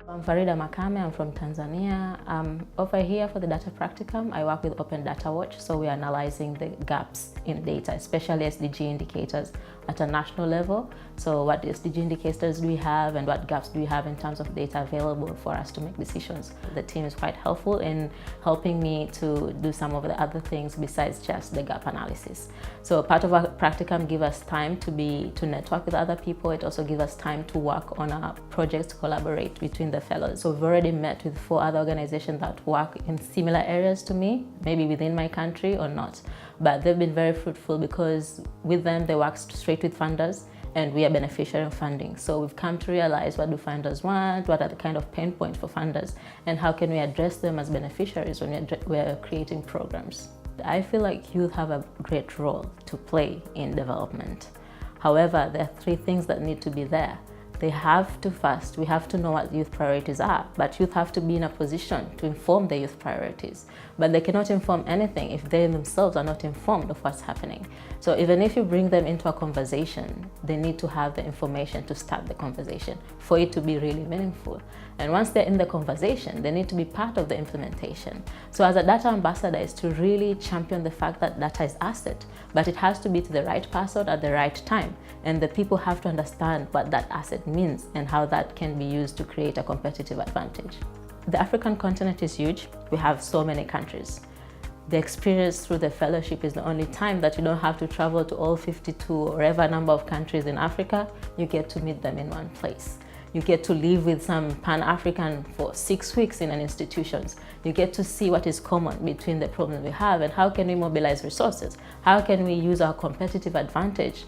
I'm Farida Makame, I'm from Tanzania. Over here for the data practicum, I work with Open Data Watch, so we're analyzing the gaps in data, especially SDG indicators at a national level. So what SDG indicators do we have and what gaps do we have in terms of data available for us to make decisions? The team is quite helpful in helping me to do some of the other things besides just the gap analysis. So part of our practicum gives us time to network with other people. It also gives us time to work on our projects, to collaborate between the fellows. So we've already met with 4 other organizations that work in similar areas to me, maybe within my country or not. But they've been very fruitful because with them they work straight with funders and we are beneficiary of funding. So we've come to realize what do funders want, what are the kind of pain points for funders, and how can we address them as beneficiaries when we're creating programs. I feel like youth have a great role to play in development. However, there are 3 things that need to be there. We have to know what youth priorities are, but youth have to be in a position to inform the youth priorities. But they cannot inform anything if they themselves are not informed of what's happening. So even if you bring them into a conversation, they need to have the information to start the conversation for it to be really meaningful. And once they're in the conversation, they need to be part of the implementation. So as a data ambassador is to really champion the fact that data is asset, but it has to be to the right person at the right time. And the people have to understand what that asset means and how that can be used to create a competitive advantage. The African continent is huge. We have so many countries. The experience through the fellowship is the only time that you don't have to travel to all 52 or whatever number of countries in Africa. You get to meet them in one place. You get to live with some Pan-African for 6 weeks in an institution. You get to see what is common between the problems we have and how can we mobilize resources. How can we use our competitive advantage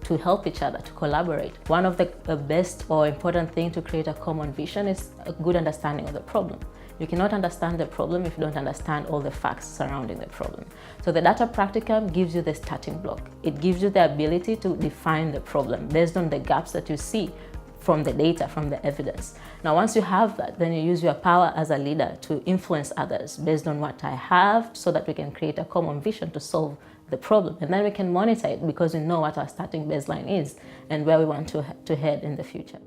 to help each other, to collaborate. One of the best or important thing to create a common vision is a good understanding of the problem. You cannot understand the problem if you don't understand all the facts surrounding the problem. So the data practicum gives you the starting block. It gives you the ability to define the problem based on the gaps that you see from the data, from the evidence. Now, once you have that, then you use your power as a leader to influence others based on what I have so that we can create a common vision to solve the problem. And then we can monitor it because we know what our starting baseline is and where we want to head in the future.